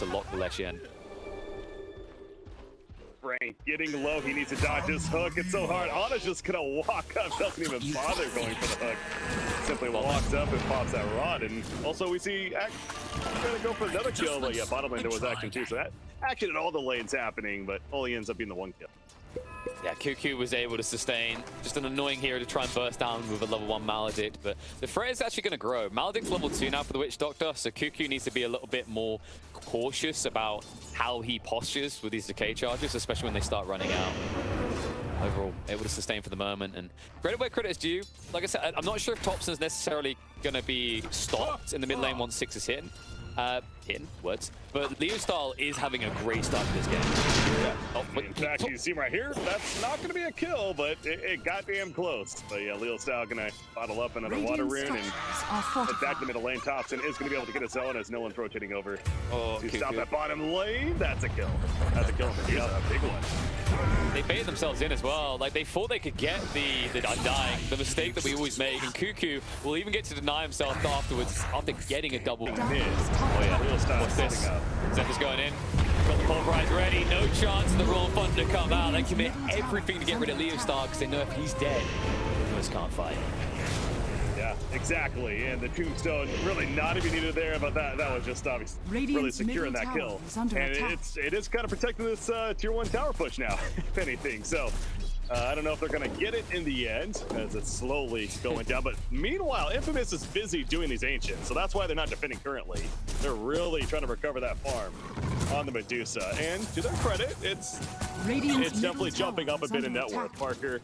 to lock the Leshen. Frank getting low, he needs to dodge his hook. It's so hard. Ana's just gonna walk up, doesn't even bother going for the hook. Simply walks up and pops that rod. And also we see gonna go for another kill, but yeah, bottom lane there was action too. So that action in all the lanes happening, but only ends up being the one kill. Yeah, QQ was able to sustain. Just an annoying hero to try and burst down with a level 1 Maledict, but the Freya is actually going to grow. Maledict's level 2 now for the Witch Doctor, so QQ needs to be a little bit more cautious about how he postures with these decay charges, especially when they start running out. Overall, able to sustain for the moment, and credit where credit is due. Like I said, I'm not sure if Thompson's necessarily going to be stopped in the mid lane once 6 is hit. But Leo Style is having a great start to this game. Yeah. Oh, in fact, you see right here, that's not going to be a kill, but it got damn close. But yeah, Leo Style going to bottle up another water rune and head back to the middle lane. Thompson is going to be able to get a zone as no one's rotating over to stop that bottom lane. That's a kill. That's a kill. Here's a big one. They baited themselves in as well. Like, they thought they could get the Undying, the mistake that we always make, and Cuckoo will even get to deny himself afterwards after getting a double mid. Oh yeah, Leo Style. What's this? Zephyr's going in. Got the pulverize ready. No chance of the Royal Thunder to come out. They commit everything to get rid of Leo Star because they know if he's dead, he just can't fight. Yeah, exactly. And the tombstone really not even needed there, but that was just obviously really securing that kill. And it is kind of protecting this tier 1 tower push now, if anything. So I don't know if they're going to get it in the end as it's slowly going down. But meanwhile, Infamous is busy doing these Ancients, so that's why they're not defending currently. They're really trying to recover that farm on the Medusa. And to their credit, it's definitely jumping up a bit in net worth. Parker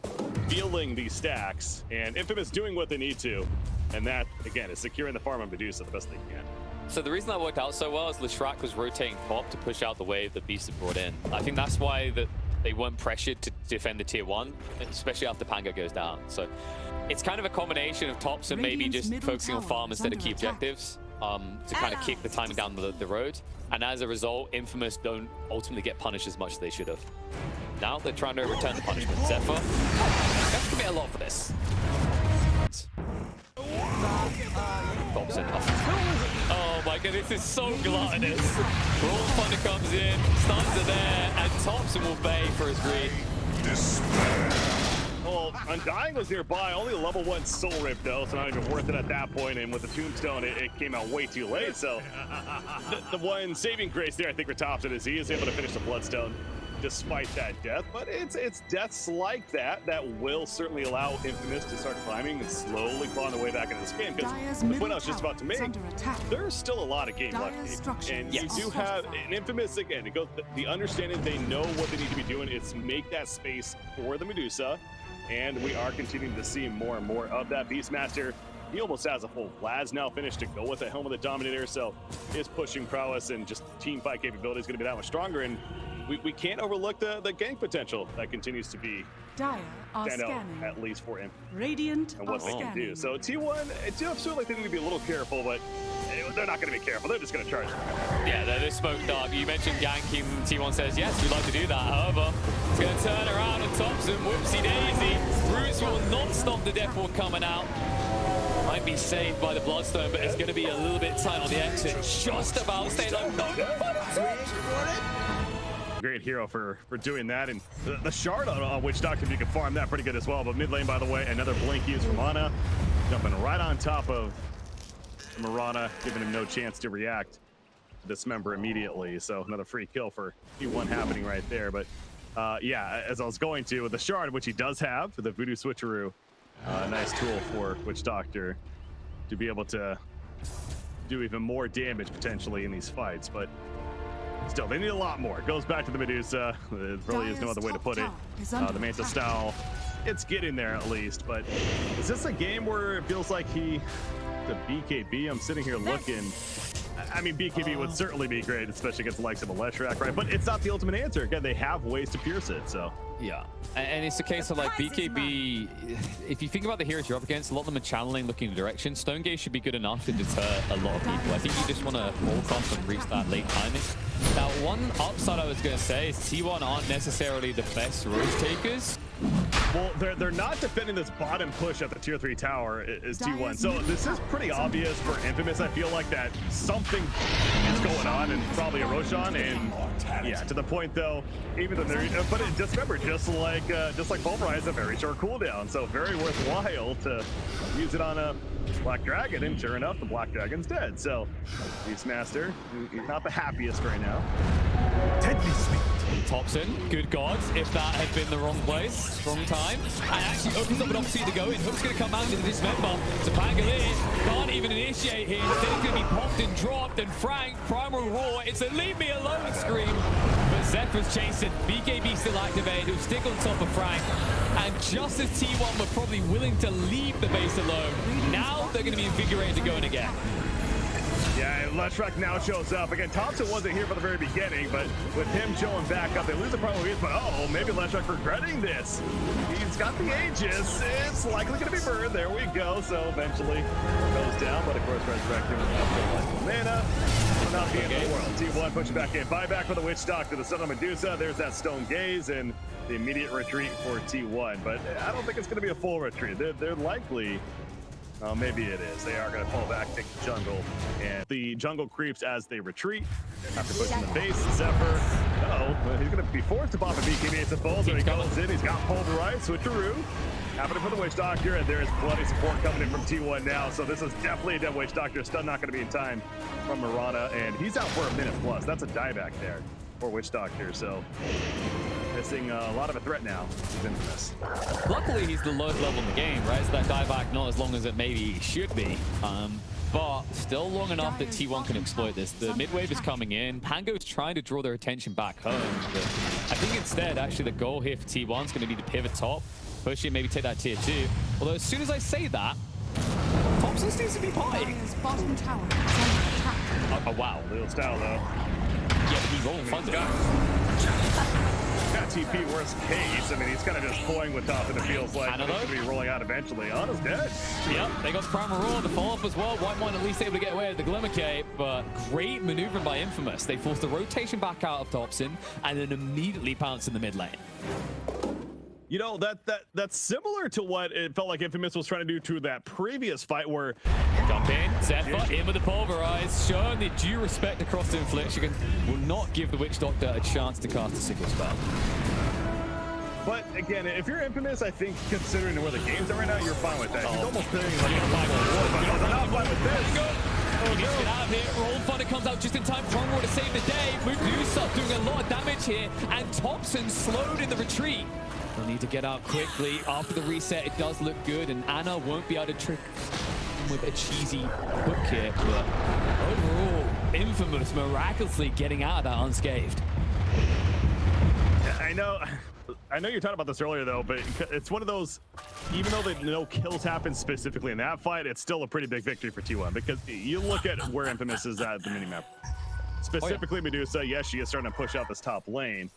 feeling these stacks, and Infamous doing what they need to. And that, again, is securing the farm on Medusa the best they can. So the reason that worked out so well is Leshrac was rotating top to push out the wave that Beast had brought in. I think that's why they weren't pressured to defend the tier 1, especially after Pango goes down. So it's kind of a combination of tops and maybe just focusing on farm instead of key objectives to kind of keep the timing down the road. And as a result, Infamous don't ultimately get punished as much as they should have. Now they're trying to return the punishment. Zephyr, that's commit a lot for this. Thompson. Oh my god, this is so gluttonous. Royal Thunder comes in, stuns are there, and Thompson will bay for his green. Well, Undying was nearby, only a level 1 soul rip though, so not even worth it at that point. And with the tombstone, it came out way too late. So the one saving grace there, I think, for Thompson is he is able to finish the Bloodstone despite that death. But it's deaths like that will certainly allow Infamous to start climbing and slowly clawing the way back into this game. Because the point I was just about to make, there's still a lot of game left. And you do have an Infamous, again, it goes the understanding they know what they need to be doing is make that space for the Medusa. And we are continuing to see more and more of that. Beastmaster, he almost has a full Laz now finished to go with the Helm of the Dominator, so his pushing prowess and just team fight capability is going to be that much stronger. And we can't overlook the gank potential that continues to be stand out, at least for him. Radiant and what they can do. So T1, I do feel like they need to be a little careful, but they're not going to be careful. They're just going to charge. Yeah, they're smoked up. You mentioned ganking. T1 says, yes, we'd like to do that. However, it's going to turn around and Thompson, whoopsie daisy. Roots will not stop the Death Ward coming out. Might be saved by the Bloodstone, but it's going to be a little bit tight on the exit. Just about staying on. Great hero for doing that, and the shard on Witch Doctor, if you can farm that, pretty good as well. But mid lane, by the way, another blink use from Ana, jumping right on top of Mirana, giving him no chance to react to dismember immediately. So another free kill for T1 happening right there. But yeah, as I was going to, with the shard, which he does have, the Voodoo Switcheroo, nice tool for Witch Doctor to be able to do even more damage potentially in these fights. But still, they need a lot more. It goes back to the Medusa. There really is no other way to put it. The Manta style, it's getting there at least. But is this a game where it feels like the BKB? I'm sitting here looking. I mean, BKB would certainly be great, especially against the likes of a Leshrac, right? But it's not the ultimate answer. Again, they have ways to pierce it, so. Yeah, and it's a case of like BKB, if you think about the heroes you're up against, a lot of them are channeling, looking in the direction. Stone Gaze should be good enough to deter a lot of people. I think you just want to hold off and reach that late timing. Now, one upside I was going to say is T1 aren't necessarily the best road takers. Well, they're not defending this bottom push at the tier 3 tower is T1. So this is pretty obvious for Infamous. I feel like that something is going on, and probably a Roshan. And yeah, to the point though, even though but just remember, just like Pulverize, a very short cooldown. So very worthwhile to use it on a Black Dragon, and sure enough, the Black Dragon's dead. So Beastmaster, he's not the happiest right now. Deadly sweet. Thompson, good gods, if that had been the wrong place, wrong time, and actually opens up an opportunity to go in. Hook's going to come out into the dismember. So Pangolier can't even initiate here. Instead, it's going to be popped and dropped, and Frank, Primal Roar, it's a leave me alone scream. But Zephyr's chasing, BKB still activated, he'll stick on top of Frank. And just as T1 were probably willing to leave the base alone, now they're going to be invigorated to go in again. Yeah, and Leshrac now shows up. Again, Thompson wasn't here for the very beginning, but with him showing back up, they lose the Primal Beast, but uh-oh, maybe Leshrac regretting this. He's got the Aegis. It's likely going to be burned. There we go. So eventually goes down, but of course, Resurrecting with mana. Not the end of the world. T1 pushing back in. Buyback for the Witch Doctor, the Son of Medusa. There's that Stone Gaze and the immediate retreat for T1, but I don't think it's going to be a full retreat. They're likely... maybe it is. They are going to fall back, take the jungle, and the jungle creeps as they retreat. After pushing the base, Zephyr, he's going to be forced to pop a BKB. It's a Bulls, and he goes in. He's got Pulverize, switcheroo. Happening for the Witch Doctor, and there's plenty of support coming in from T1 now. So this is definitely a dead Witch Doctor. Still not going to be in time from Murata, and he's out for a minute plus. That's a dieback there for Witch Doctor. So missing a lot of a threat now. He's Infamous. Luckily, he's the lowest level in the game, right? So that dieback not as long as it maybe should be. But still long enough that T1 can exploit this. The mid wave is coming in. Pango's trying to draw their attention back home. But I think instead, actually, the goal here for T1 is going to be to pivot top, push it, maybe take that tier 2. Although as soon as I say that, Thompson seems to be partying. Bottom tower is under attack. Oh, wow. Little style, though. Yeah, but he rolled thunder. Got TP worst case. I mean, he's kind of just toying with top, and it feels like he's going to be rolling out eventually. Ana's dead. Yep, they got the Primal Roar, the follow-up as well. White one at least able to get away with the Glimmer Cape, but great maneuvering by Infamous. They forced the rotation back out of Thompson and then immediately pounced in the mid lane. You know, that's similar to what it felt like Infamous was trying to do to that previous fight where... Jump in, Zephyr in with the Pulverize, showing the due respect across the Infliction. Will not give the Witch Doctor a chance to cast a single spell. But again, if you're Infamous, I think considering where the game's at right now, you're fine with that. He's almost feeling like a fight war, they're not fine with this. He needs to get out of here. Roll Thunder comes out just in time. Primal to save the day. Medusa doing a lot of damage here, and Thompson slowed in the retreat. They'll need to get out quickly. After the reset, it does look good, and Ana won't be able to trick with a cheesy hook here, but overall, Infamous miraculously getting out of that unscathed. I know you're talking about this earlier, though, but it's one of those, even though no kills happened specifically in that fight, it's still a pretty big victory for T1, because you look at where Infamous is at the minimap. Specifically, Medusa, yes, she is starting to push out this top lane,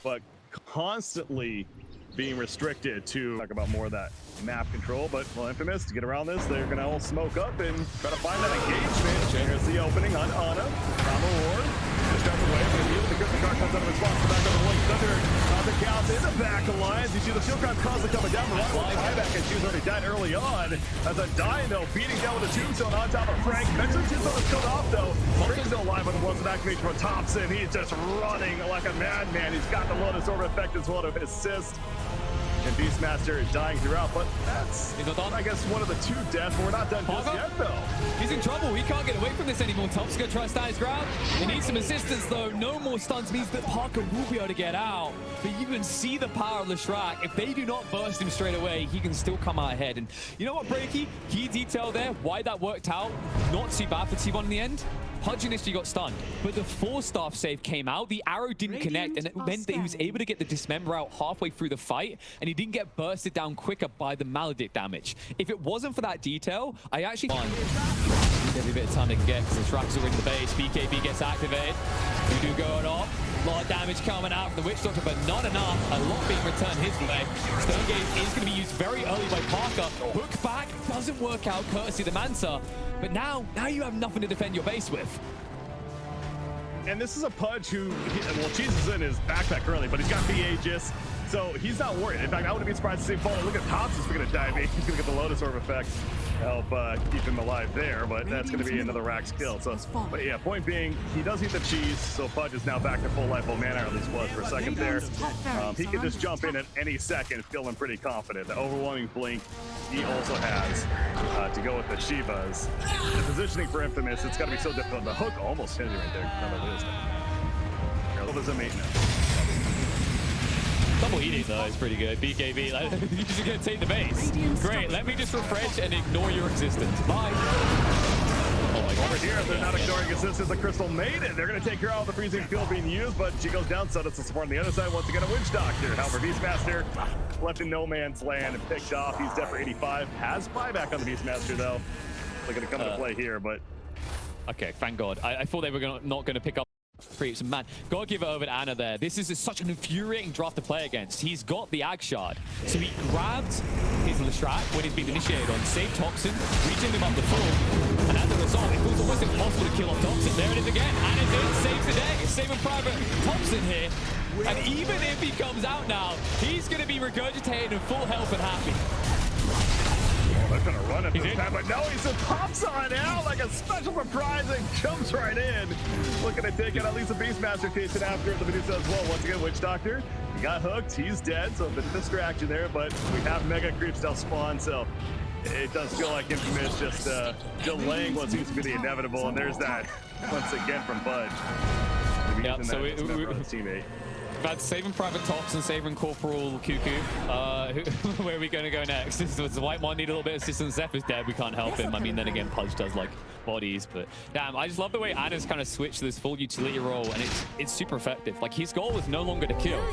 but constantly being restricted to talk about more of that map control. But well, Infamous, to get around this, they're gonna all smoke up and try to find that engagement. Here's the opening on Ana. Primal Roar. Just out the way, but the Cryptic Guard comes out of his box. Back on the one Thunder. The counts in the back alliance. You see the Shield Crown constantly coming down. The right buyback, and she was already dead early on. As a Dino beating down with a Tombstone on top of Frank. Eventually Tombstone is killed off though. Frank's still alive, but the one's an activation from Thompson. He's just running like a madman. He's got the Lotus Orb effect as well to assist. And Beastmaster is dying throughout, but that's, I guess, one of the 2 deaths, but we're not done just yet, though. He's in trouble. He can't get away from this anymore. Thompson's going to try to stand his ground. He needs some assistance, though. No more stuns means that Parker will be able to get out. But you can see the power of Leshrac. If they do not burst him straight away, he can still come out ahead. And you know what, Breaky? Key detail there, why that worked out. Not too bad for T1 in the end. Pudge initially got stunned, but the 4-staff save came out. The arrow didn't connect, and it meant that he was able to get the Dismember out halfway through the fight, and he didn't get bursted down quicker by the Maledict damage. If it wasn't for that detail, I actually every bit of time they can get, because the Shracks are in the base. BKB gets activated. Voodoo going off. A lot of damage coming out from the Witch Doctor, but not enough. A lot being returned his way. Stone Gaze is going to be used very early by Parker. Hook back doesn't work out, courtesy of the Manta. But now you have nothing to defend your base with. And this is a Pudge who, well, Cheese is in his backpack currently, but he's got the Aegis. So he's not worried. In fact, I wouldn't be surprised to see him fall. Look at Pops is going to dive in. He's going to get the Lotus Orb effect to help keep him alive there, but that's going to be another Rax kill. So, but yeah, point being, he does eat the cheese, so Fudge is now back to full life, or mana, or at least was for a second there. He can just jump in at any second, feeling pretty confident. The overwhelming blink he also has to go with the Shivas. The positioning for Infamous, it's got to be so difficult. The hook almost hit me right there. Another wisdom. There's a maintenance. Double eating though is pretty good. BKB, like, you're just gonna take the base. Great, let me just refresh and ignore your existence. Bye. Oh my God. Over here, they're not ignoring existence. The Crystal Maiden. They're gonna take care of the freezing field being used, but she goes down, so does the support on the other side. Once again, a Witch Doctor. However, Beastmaster left in no man's land and picked off. He's dead for 85. Has buyback on the Beastmaster though. They're gonna come into play here, but okay, thank God. I thought they were not gonna pick up creeps. Man, gotta give it over to Ana there. This is such an infuriating draft to play against. He's got the Ag Shard, so he grabbed his Lestrak when he's been initiated on, saved Toxin, reaching him up the full, and as a result, it feels almost impossible to kill off Toxin. There it is again. Ana's in, saves the day. Saving Private Toxin here, and even if he comes out now, he's gonna be regurgitated in full health and happy. they're gonna run it this time, but no, he just pops on out like a special surprise and jumps right in. Looking to take out at least a Beastmaster chasing after the Medusa as well. Once again, Witch Doctor, he got hooked, he's dead, so a bit of distraction there, but we have Mega Creeps still spawn, so it does feel like Infamous just delaying what seems to be the inevitable, and there's that once again from Budge. Yep, so teammate. About saving Private Tops and saving Corporal Cuckoo. Where are we going to go next? Does the white one need a little bit of assistance? Zephyr's dead. We can't help him. I mean, then again, Pudge does like bodies, but damn, I just love the way Ana's kind of switched to this full utility role, and it's super effective. Like, his goal is no longer to kill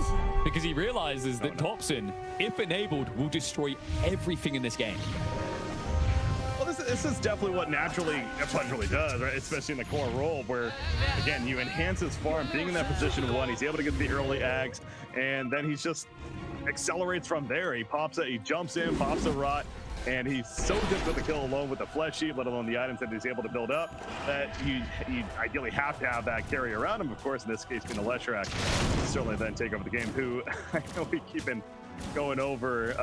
because he realizes that Topson, if enabled, will destroy everything in this game. Well, this is definitely what naturally Pudge really does, right? Especially in the core role where, again, you enhance his farm, being in that position one, he's able to get the early ags, and then he's just accelerates from there. He jumps in, pops a rot, and he's so difficult to kill alone with the flesh sheet, let alone the items that he's able to build up, that you ideally have to have that carry around him. Of course, in this case, being a Leshrac, certainly then take over the game, who I know we keep going over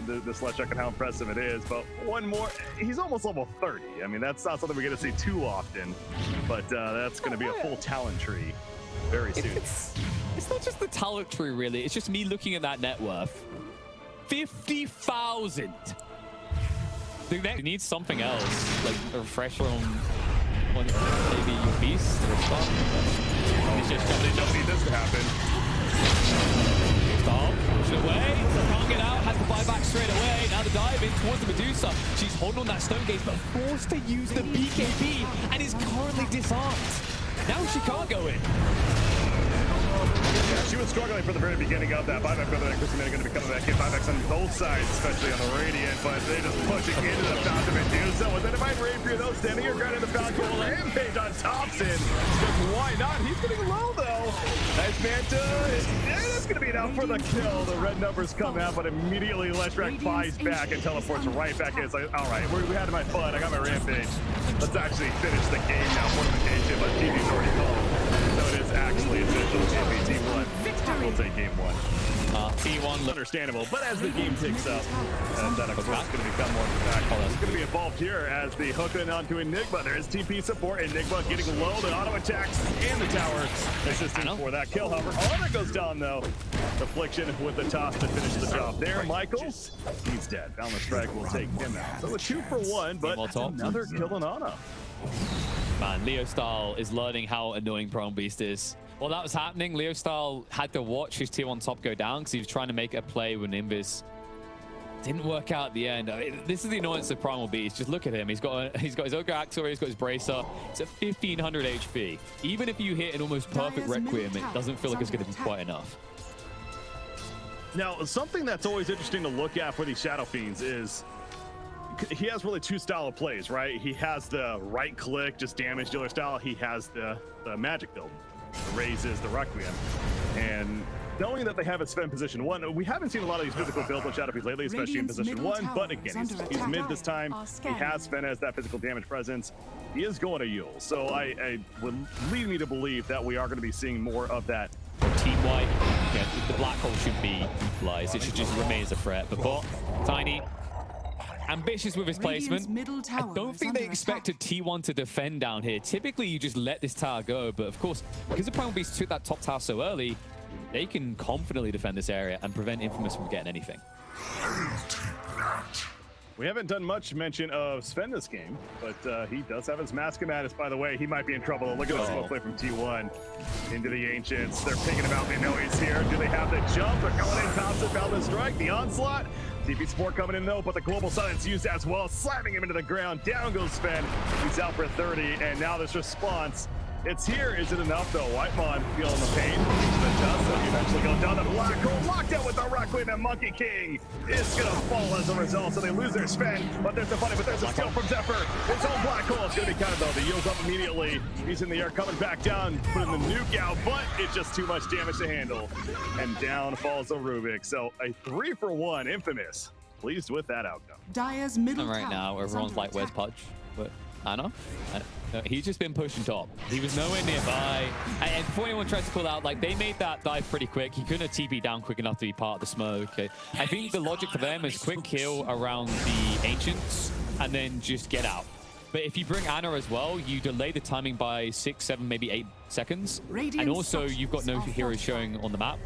this Leshrac and how impressive it is, but one more, he's almost level 30. I mean, that's not something we're going to see too often, but that's going to be a full talent tree very soon. It's not just the talent tree, really. It's just me looking at that net worth. 50,000. They need something else, like a refresher on maybe your beast or stuff. He's just they don't need this to happen. Stop, push it away, can't get out, has to buy back straight away. Now the dive in towards the Medusa. She's holding on that stone gate, but forced to use the BKB and is currently disarmed. Now she can't go in. Yeah, she was struggling from the very beginning of that. Buyback brother and Crystal Maiden going to be coming back in. Buybacks on both sides, especially on the Radiant, but they're just pushing into the Fountain Medusa. With a Divine Rapier, though, standing here, grounding the Falcon. Rampage on Thompson. Just why not? He's getting low, though. Nice Manta. That's going to be enough for the kill. The red numbers come out, but immediately Leshrac buys back and teleports right back in. It's like, all right, we had my fun. I got my Rampage. Let's actually finish the game now. Fortification, but TV's already called. So it is actually official. T1 will take game one. T1 understandable, but as the game picks up, that of course is going to become more impactful. It's going to be involved here as the hook in onto Enigma. There is TP support. Enigma getting low. The auto attacks and the tower assisting for that kill. However, Honor goes down though. Affliction with the toss to finish the job there. Michael, he's dead. Boundless Strike will take him out. So a 2-for-1, but another kill on Ana. Man, Leo Style is learning how annoying Prone Beast is. While that was happening, Leo Style had to watch his tier 1 top go down because he was trying to make a play with Nimbus. Didn't work out at the end. I mean, this is the annoyance of Primal Beast. Just look at him. He's got his Ogre Axor, he's got his Bracer. It's at 1500 HP. Even if you hit an almost perfect Requiem, it doesn't feel like it's going to be quite enough. Now, something that's always interesting to look at for these Shadow Fiends is he has really two style of plays, right? He has the right click, just damage dealer style. He has the magic build, the raises, the Requiem. And knowing that they have it Sven position 1, we haven't seen a lot of these physical builds on Shadow Fiends lately, especially in position 1. But again, he's mid this time. He has Sven as that physical damage presence. He is going to Yule. So I would lead me to believe that we are going to be seeing more of that Team White, yeah, the black hole shouldn't be utilized. It should just remain as a threat. But Bot, Tiny, ambitious with his placement. I don't think they expected T1 to defend down here. Typically, you just let this tower go. But of course, because the Primal Beast took that top tower so early, they can confidently defend this area and prevent Infamous from getting anything. We haven't done much mention of Sven this game, but he does have his Maskomatis, by the way. He might be in trouble. Look at this smoke play from T1 into the Ancients. They're picking him out. They know he's here. Do they have the jump? They're going in. Thompson found the strike. The onslaught. TP support coming in though, but the global silence used as well, slamming him into the ground. Down goes Sven. He's out for 30, and now this response. It's here. Is it enough though? Whitemon feeling the pain. The dust, so he eventually goes down the black hole. Locked out with the Requiem, and Monkey King is gonna fall as a result. So they lose their Sven, but there's the funny, but there's a steal from Zephyr. His own black hole is gonna be counted though. The yields up immediately. He's in the air, coming back down, putting the nuke out, but it's just too much damage to handle. And down falls the Rubik. So a 3-for-1 Infamous. Pleased with that outcome. Dire's middle And right now, everyone's like, where's Pudge? But Anna? No, he's just been pushing top. He was nowhere nearby. And before anyone tries to pull out, like, they made that dive pretty quick. He couldn't have TP down quick enough to be part of the smoke. I think the logic for them is quick kill around the Ancients and then just get out. But if you bring Anna as well, you delay the timing by 6, 7, maybe 8 seconds. And also, you've got no heroes showing on the map.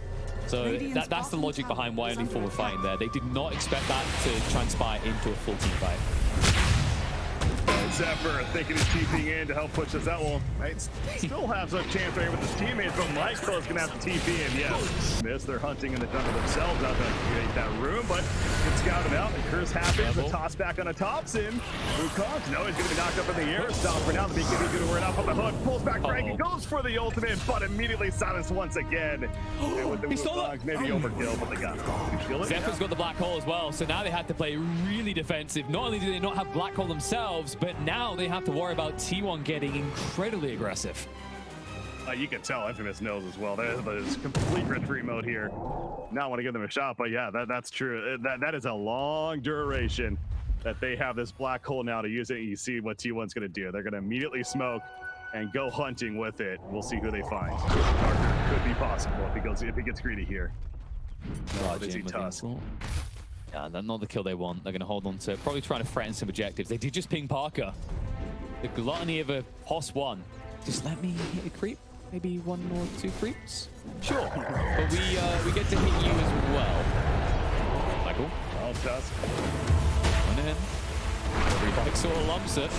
So that's the logic behind why only 4 were fighting there. They did not expect that to transpire into a full team fight. Zephyr thinking he's TPing in to help push this out. Well, might still have some chance right here with his teammates, but Michael is going to have to TP in. Yes, they're hunting in the jungle themselves out to create that room, but gets scouted out. The curse happens. The toss back on a Thompson. Wukong, no, he's going to be knocked up in the air. Stop for now. The BKB going to run up on the hook. Pulls back Frank and goes for the ultimate, but immediately silenced once again. And with the Wukong, maybe overkill, but they got it. Zephyr's got the black hole as well, so now they had to play really defensive. Not only do they not have black hole themselves, but now they have to worry about T1 getting incredibly aggressive. You can tell Infamous knows as well. There's complete retreat mode here. Not want to give them a shot, but yeah, that's true. That is a long duration that they have this black hole now to use it. You see what T1's going to do. They're going to immediately smoke and go hunting with it. We'll see who they find. Darker could be possible if he gets greedy here. Busy Tusk. Yeah, that's not the kill they want. They're going to hold on to it. Probably trying to threaten some objectives. They did just ping Parker. The gluttony of a POS 1. Just let me hit a creep. Maybe 1 or 2 creeps. Sure. But we get to hit you as well. Michael. Oh, Tusk. One in. Everybody sort of lumps it.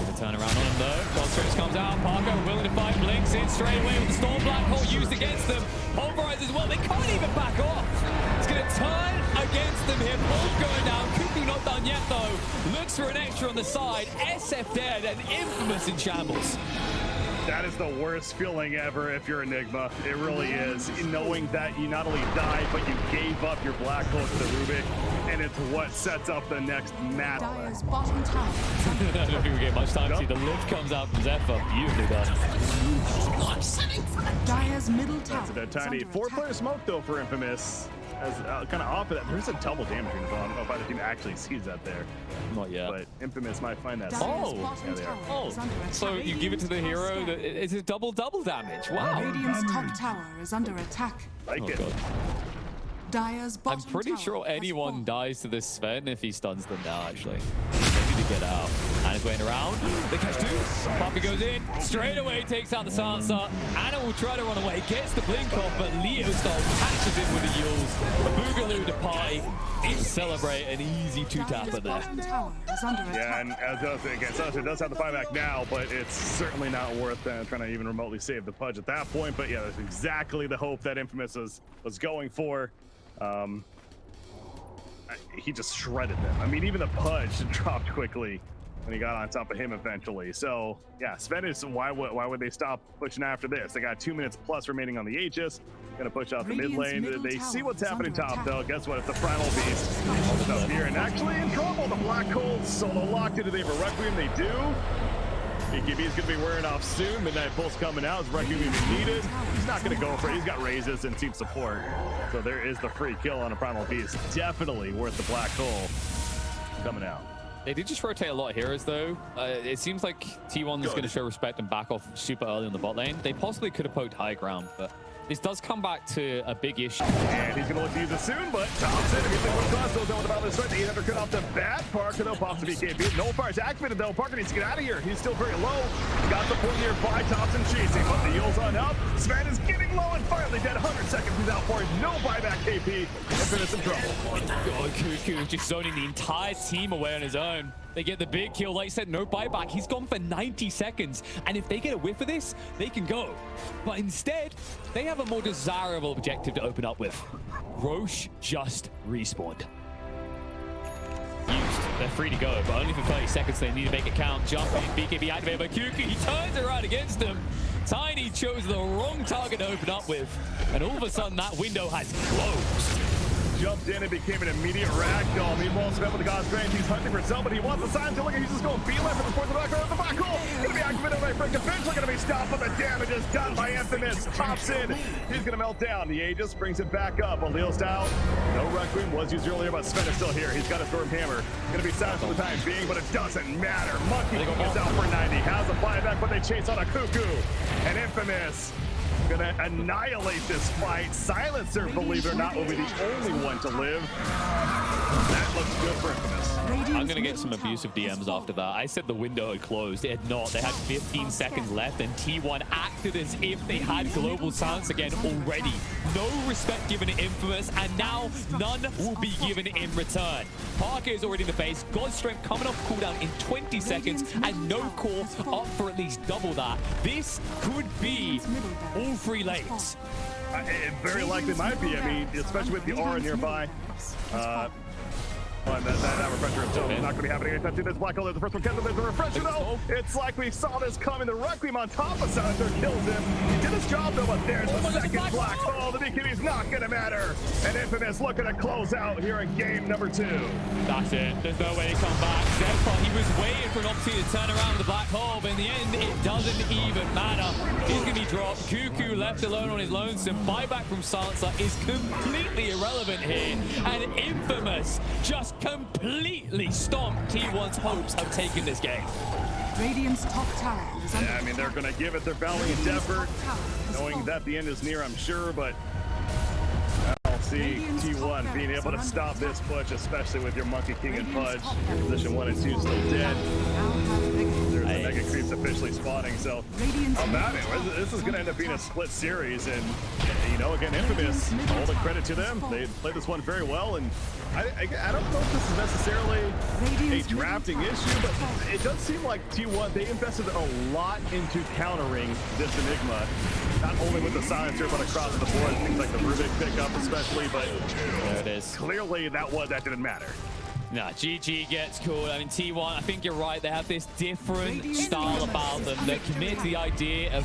Gonna turn around on him though. Constricts comes out. Parker willing to fight. Blinks in straight away with the Storm Black Hole used against them. Pulverize as well. They can't even back off. It's gonna turn against them here. Ball's going down. Cuckoo not done yet though. Looks for an extra on the side. SF dead and Infamous in shambles. That is the worst feeling ever if you're Enigma. It really is. Knowing that you not only died, but you gave up your black hole to the Rubik, and it's what sets up the next match. Dire's bottom tower. I don't think we get much time to see. The lift comes out from Zephyr. Beautifully done. Dire's middle tower. That's a tiny 4-player smoke though for Infamous. As kind of off of that, there's a double damage unit. I don't know if either team actually sees that there. Not yet. But Infamous might find that. Oh, yeah, they are. Oh, so you give it to the hero. It's a double damage. Wow. Radiant's top tower is under attack. Like it. God. Dire's I'm bottom pretty tower sure has anyone fallen. dies to this Sven if he stuns them now, actually. They need to get out. Anna's going around. They catch 2. Poppy goes in. Straight away takes out the silencer. Anna will try to run away. Gets the blink off, but Leo Style catches him with the Yules. Boogaloo to party. Celebrate an easy 2-tapper there. Bottom tower is under attack. Yeah, and as it does have the buyback now, but it's certainly not worth trying to even remotely save the Pudge at that point. But yeah, that's exactly the hope that Infamous was going for. He just shredded them. I mean, even the Pudge dropped quickly when he got on top of him eventually. So yeah, Sven is why would they stop pushing after this? They got 2 minutes plus remaining on the Aegis. Gonna push out the mid lane. They see what's happening top though. Guess what? It's the Primal Beast up here and actually in trouble. The Black Hole solo locked into the Requiem. They do. BKB is going to be wearing off soon. Midnight Pulse coming out. Is Requiem even needed? He's not going to go for it. He's got raises and team support. So there is the free kill on a Primal Beast. Definitely worth the Black Hole coming out. They did just rotate a lot of heroes, though. It seems like T1 is going to show respect and back off super early on the bot lane. They possibly could have poked high ground, but this does come back to a big issue. And he's going to look to use it soon, but Thompson, if you think what cost goes down with the battle strike, the 800 cut off the bad Parker, though, pops the BKB. No fire's activated, though. Parker needs to get out of here. He's still very low. Got the point nearby. Thompson chasing, but the Yule's on up. Sven is getting low and finally dead. 100 seconds he's out for it. No buyback KP. Infamous in trouble. Oh, Cuckoo just zoning the entire team away on his own. They get the big kill. Like I said, no buyback. He's gone for 90 seconds. And if they get a whiff of this, they can go. But instead, they have a more desirable objective to open up with. Roche just respawned. They're free to go, but only for 30 seconds. They need to make it count. Jumping, BKB activated by Cuckoo. He turns around against them. Tiny chose the wrong target to open up with. And all of a sudden, that window has closed. Jumped in and became an immediate ragdoll. Meanwhile, Sven with the God's Grant, he's hunting for somebody. He wants the sign to look at. He's just going feline for the sports of the back row. The black hole gonna be activated by Frank. Eventually gonna be stopped, but the damage is done by Infamous. Thompson, he's gonna melt down. The Aegis brings it back up. O'Leal's down. No Requiem was used earlier, but Sven is still here. He's got a Storm Hammer. Gonna be silenced for the time being, but it doesn't matter. Monkey gets out for 90. Has a buyback, but they chase on a Cuckoo. And Infamous gonna annihilate this fight. Silencer, believe it or not, will be the only one to live. That looks good for Infamous. I'm gonna get some abusive DMs after that. I said the window had closed. It had not. They had 15 seconds left, and T1 acted as if they had global silence again already. No respect given to Infamous, and now none will be given in return. Parker is already in the base. God's Strength coming off cooldown in 20 seconds, and no core up for at least double that. This could be all three lanes. It very likely might be. I mean, especially with the aura nearby. That refresher himself is not going to be happening anytime soon. There's Black Hole. There's the first one. There's the refresher, though. It's like we saw this coming. The Requiem on top of Silencer kills him. He did his job, though, but there's the second Black Hole. The BKB is not going to matter. And Infamous looking to close out here in game number 2. That's it. There's no way to come back. Zephyr, he was waiting for an opportunity to turn around the Black Hole, but in the end, it doesn't even matter. He's going to be dropped. Cuckoo left alone on his lonesome. Buyback from Silencer is completely irrelevant here. And Infamous just completely stomped T1's hopes of taking this game. Radiant's top tower is under Yeah, I mean, they're going to give it their valiant effort, knowing that the end is near, I'm sure, but I'll see T1 being able to stop this push, especially with your Monkey King and Pudge. Position 1 and 2 still dead. There's the Mega Creeps officially spawning, so how about it? This is going to end up being a split series, and, you know, again, Infamous, all the credit to them. They played this one very well, and I don't know if this is necessarily a drafting issue, but it does seem like T1, they invested a lot into countering this Enigma, not only with the Silencer, but across the board, things like the Rubik pickup especially, but There it is. clearly that didn't matter. Nah, GG gets called. I mean, T1, I think you're right. They have this different style about them. They're committed to the idea of